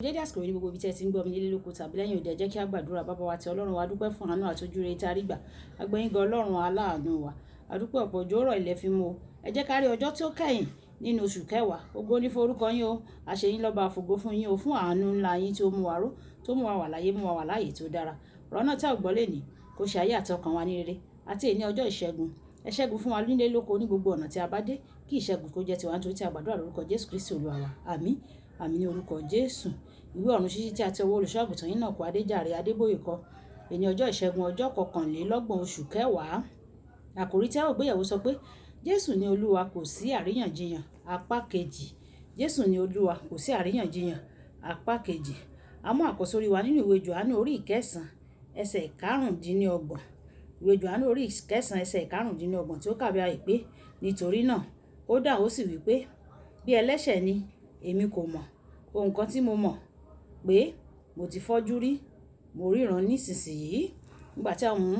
Dédé àsìkò yìí ní gbogbo ibi tí ẹ ti ń gbọ́ mi nílé lóko tàbí lẹ́yìn òde, ẹ jẹ́ kí a gbàdúrà. Bàbá wa tí Ọlọ́run wa, dúpẹ́ fún àánú àti ojúrere tí a rí gbà. Agbẹ́yìn gan Ọlọ́run aláàánú wa, àdúpẹ́ ọ̀pọ̀ òjò rọ̀ ilẹ̀ fi mú o. Ẹ jẹ́ ká rí ọjọ́ tí ó kẹ́yìn nínú oṣù kẹwàá. Ògo ní fún orúkọ yín o, àṣeyín lọ́ba àfògo fún yín o, fún àánú ńlá yín tí ó mú wa ró, tó mú wa wà láyé, mú wa wà láyé tó dára. Ọ̀rọ̀ náà tí a gbọ́ lẹ́nìí kó ṣe ayé àti ọkàn wa ní rere, àti èní ọjọ́ ìṣẹ́gun. Ẹ ṣẹ́gun fún wa nílé lóko ní gbogbo ọ̀nà tí a bá dé, kí ìṣẹ́gun kó jẹ́ tiwa nítorí tí a gbàdúrà lórúkọ Jésù Kristi Olúwa wa. Àmín. Àmín ní orúkọ Jésù. Ìwé ọ̀run ṣíṣí tí a ti ọwọ́ olùṣọ́-àgùntàn Enoch Adeboye kọ. Èní ọjọ́ ìṣẹ́gun ọjọ́ 21 oṣù kẹwàá. Àkòrí tí a ó gbéyẹ̀wò sọ pé Jésù ni Olúwa, kò sí àríyànjiyàn. Apá kejì. Jésù ni Olúwa, kò sí àríyànjiyàn. Apá kejì. A mú àkọ́sórí wa nínú ìwé Jòhánù orí 9 ẹsẹ̀ 25. Ìwé Jòhánù orí 9 ẹsẹ̀ 25 tí ó kà báyìí pé nítorí náà ó dáhùn ó sì wí pé bí ẹlẹ́ṣẹ̀ ni èmi kò mọ̀. Ohun kan tí mo mọ̀ pé mo ti fọ́jú rí, mo ríran nísinsìnyí. Nígbà tí a mú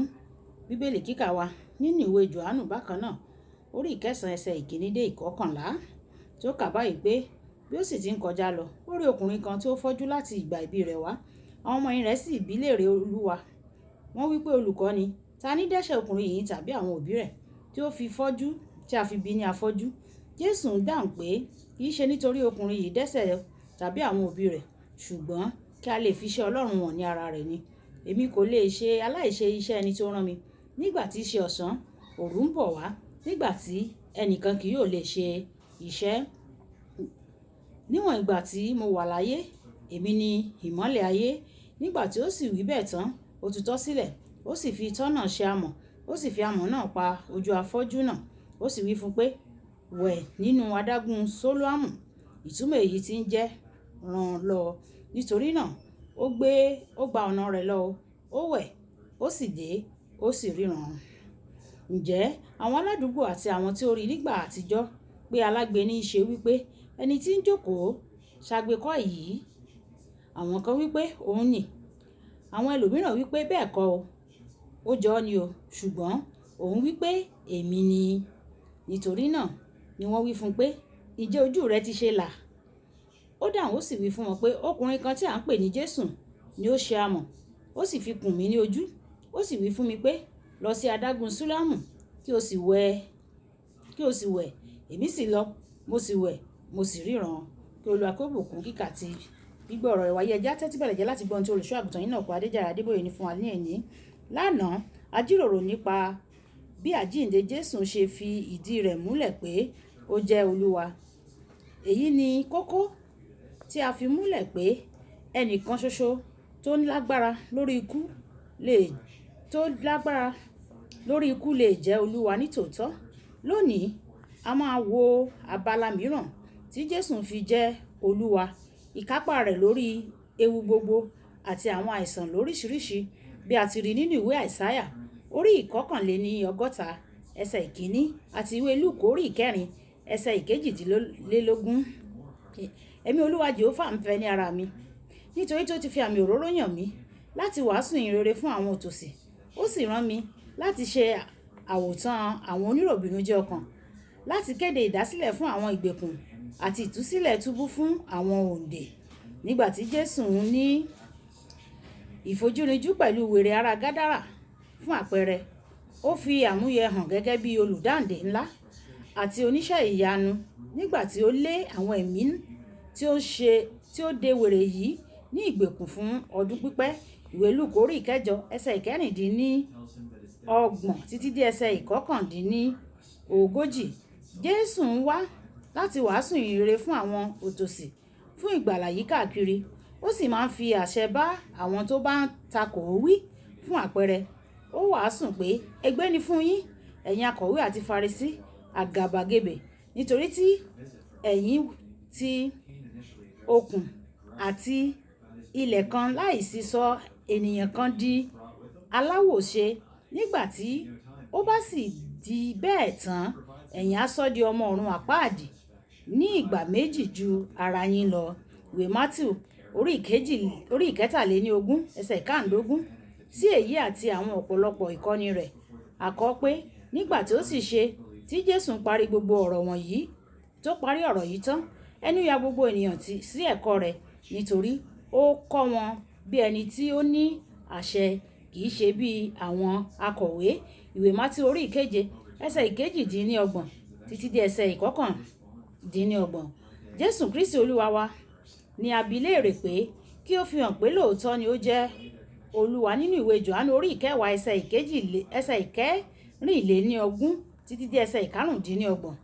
bíbélì kíkà wa nínú ìwé Jòhánù bákan náà orí 9 ẹsẹ̀ 1 dé 11 tí ó kà báyìí pé bí ó sì ti ń kọjá lọ, ó rí ọkùnrin kan tí ó fọ́jú láti ìgbà ìbí rẹ̀ wá. Àwọn ọmọ ẹ̀yìn rẹ̀ sì bi léèrè Olúwa. Wọ́n wí pé olùkọ́ni, ta ní dẹ́ṣẹ̀ ọkùnrin yìí tàbí àwọn òbí rẹ̀ tí ó fi fọ́jú, tí a fi bí ní afọ́jú? Jésù ń dáhùn pé kì í ṣe nítorí ọkùnrin yìí dẹ́ṣẹ̀ tàbí àwọn òbí rẹ̀, ṣùgbọ́n kí a lè fi iṣẹ́ Ọlọ́run hàn ní ara rẹ̀ ni. Èmi kò lè ṣe aláìṣe iṣẹ́ ẹni tí ó rán mi. Nígbà tí í ṣe ọ̀sán, òru ń bọ̀ wá, nígbà tí ẹnìkan kì yóò lè ṣe iṣẹ́. Níwọ̀n ìgbà tí mo wà láyé, èmi ni ìmọ́lẹ̀ ayé. Nígbà tí ó sì wí bẹ́ẹ̀ tán, ó tutọ́ sílẹ̀, ó sì fi itọ́ náà ṣe amọ̀, ó sì fi amọ̀ náà pa ojú afọ́jú náà. Ó sì wí fún un pé wẹ̀ nínú adágún Sólóámù. Ìtumọ̀ èyí tí ń jẹ́ ràn lọ. Nítorí náà ó gba ọ̀nà rẹ̀ lọ, ó wẹ̀, ó sì dé, ó sì ríran. Ǹjẹ́ àwọn aládùúgbò àti àwọn tí ó rí nígbà àtijọ́ pé alágbe ní í ṣe wípé ẹni tí ń jókòó ṣagbe kọ́ yìí. Àwọn kan wípé òun ni. Àwọn ẹlòmíràn wípé bẹ́ẹ̀ kọ́ o, ó jọ ọ́ ni o, ṣùgbọ́n òun wípé èmi ni. Nítorí náà ni wọ́n wí fún un pé ǹjẹ́ ojú rẹ ti ṣe là? Ó dáhùn ó sì wí fún wọn pé ọkùnrin kan tí à ń pè ní Jésù ni ó ṣe amọ̀, ó sì fi kùn mí ní ojú, ó sì wí fún mi pé lọ sí adágún Sólóámù kí o sì wẹ̀. Èmi sì lọ, mo sì wẹ̀, mo sì ríran. Kí Olúwa kó bùkún kíkà ti gbígbọ́ ọ̀rọ̀ rẹ̀ wáyé. Ẹjẹ́ tẹ́tí bẹ̀rẹ̀ jẹ́ láti gbọ́ ohun tí olùṣọ́-àgùntàn Enoch Adeboye ní fún wa ní ẹ̀ní. Lánàá a jíròrò nípa bí àjíǹde Jésù ṣe fi ìdí rẹ̀ múlẹ̀ pé ó jẹ́ Olúwa. Èyí ni kókó tí a fi múlẹ̀ pé ẹnìkan ṣoṣo tó lágbára lórí ikú lè jẹ́ Olúwa nítòótọ́. Lónìí a máa wo abala mìíràn tí Jésù fi jẹ́ Olúwa, ìkápá rẹ̀ lórí ewu gbogbo àti àwọn àìsàn lóríṣiríṣi bí a ti rí nínú ìwé Àìsáyà orí 1 ẹsẹ̀ 1 àti ìwé Lúùkù orí 4 ẹsẹ̀ 22. Ẹ̀mí Olúwa Jèhófà ń fẹ́ ní ara mi, nítorí tó ti fi àmì òróró yàn mí láti wàásù ìhìnrere fún àwọn òtòṣì. Ó sì rán mi láti ṣe àwòtán àwọn oníròbìnújẹ́ ọkàn, láti kéde ìdásílẹ̀ fún àwọn ìgbèkùn àti ìtúsílẹ̀ túbú fún àwọn òǹdè. Nígbà tí Jésù ní ìfojúrinjú pẹ̀lú wèrè ará Gádárà fún àpẹẹrẹ, ó fi àmúyẹ hàn gẹ́gẹ́ bí olùdáǹdè ńlá àti oníṣẹ́ ìyanu nígbà tí ó lé àwọn ẹ̀mí tí ó de wèrè yìí ní ìgbèkùn fún ọdún pípẹ́. Ìwé Lúùkù orí 9 ẹsẹ̀ 26 títí dé ẹsẹ̀ 39. Jésù ń wá láti wàásù ìhìnrere fún àwọn òtòṣì fún ìgbàlà yí káàkiri. Ó sì máa ń fi àṣẹ bá àwọn tó bá ń takò ó wí. Fún àpẹẹrẹ, ó wàásù pé ègbé ni fún yín, ẹ̀yin akọ̀wé àti Farisí àgàbàgebè, nítorí tí ẹ̀yin ti òkun àti ilẹ̀ kan láìsí sọ ènìyàn kan di aláwòṣe. Nígbà tí ó bá sì di bẹ́ẹ̀ tán, ẹ̀yin á sọ di ọmọ ọ̀run àpáàdì ní ìgbà méjì ju ara yín lọ. Ìwé Mátíù orí 17 ẹsẹ̀ 15. Sí èyí àti àwọn ọ̀pọ̀lọpọ̀ ìkọ́ni rẹ̀ àkọ pé nígbà tí ó sì ṣe tí Jésù parí gbogbo ọ̀rọ̀ wọ̀nyí, tó parí ọ̀rọ̀ yìí tán, ẹnu ya gbogbo ènìyàn sí ẹ̀kọ́ rẹ̀, nítorí ó kọ́ wọn bí ẹni tí ó ní àṣẹ, kì í ṣe bí àwọn akọ̀wé. Ìwé Mátíù orí ìkeje ẹsẹ̀ ìkejì-dín-ní-ọgbọ̀n títí dé ẹsẹ̀ ìkọkàn-dín-ní-ọgbọ̀n. Jésù Kristi Olúwa wa ni a bi léèrè pé kí ó fi hàn pé lóòótọ́ ni ó jẹ́ Olúwa nínú ìwé Jòhánù orí ìkẹwàá ẹsẹ̀ ìkẹrìnléníogún títí dé ẹsẹ̀ ìkarùndínlọ́gbọ̀n.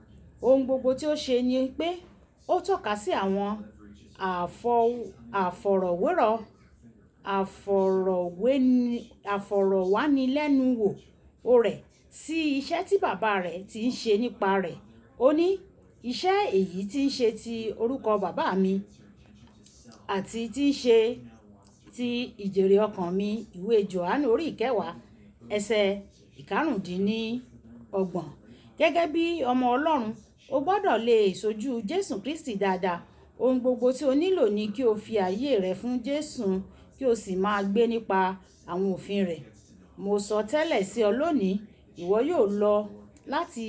Ohun gbogbo tí ó ṣe ni pé ó tọ́ka sí àwọn àfọ̀rọ̀wánilẹ́nuwò rẹ̀ sí iṣẹ́ tí bàbá rẹ̀ ti ń ṣe nípa rẹ̀. Ó ní, iṣẹ́ èyí tí ń ṣe ti orúkọ bàbá mi àti tí ń ṣe ti ìjèrè ọkàn mi. Ìwé Jòhánù orí ìkẹwàá ẹsẹ̀ ìkarùndínlọ́gbọ̀n. Gẹ́gẹ́ bí ọmọ Ọlọ́run, o gbọ́dọ̀ lè ṣojú Jésù Kristi dáadáa. Ohun gbogbo tí o nílò ni kí o fi ayé rẹ fún Jésù kí o sì máa gbé nípa àwọn òfin rẹ̀. Mo sọ tẹ́lẹ̀ sí ọ lónìí, ìwọ yóò lọ láti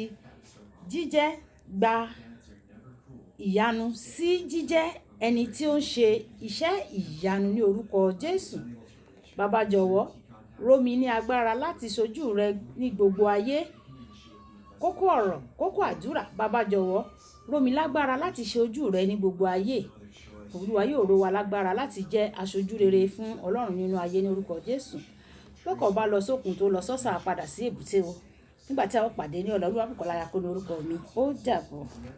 jíjẹ́ gba ìyanu sí jíjẹ́ ẹni tí ó ń ṣe iṣẹ́ ìyanu ní orúkọ Jésù. Baba jọ̀wọ́, ró mi ní agbára láti ṣojú rẹ ní gbogbo ayé. Kókó ọ̀rọ̀, kókó àdúrà. Baba jọ̀wọ́, ró mi lágbára láti ṣe ojú rẹ ní gbogbo ayé. Olúwa yóò ró wa lágbára láti jẹ́ aṣojú rere fún Ọlọ́run nínú ayé ní orúkọ Jésù. Lọ́kọ̀ bá lọ sókun tó lọ sọ́sà padà sí èbúté o. Nígbà tí a ó pàdé ní ọ̀la, Olúwa bùkún láyà kó ní orúkọ mi. Ó dàbọ̀.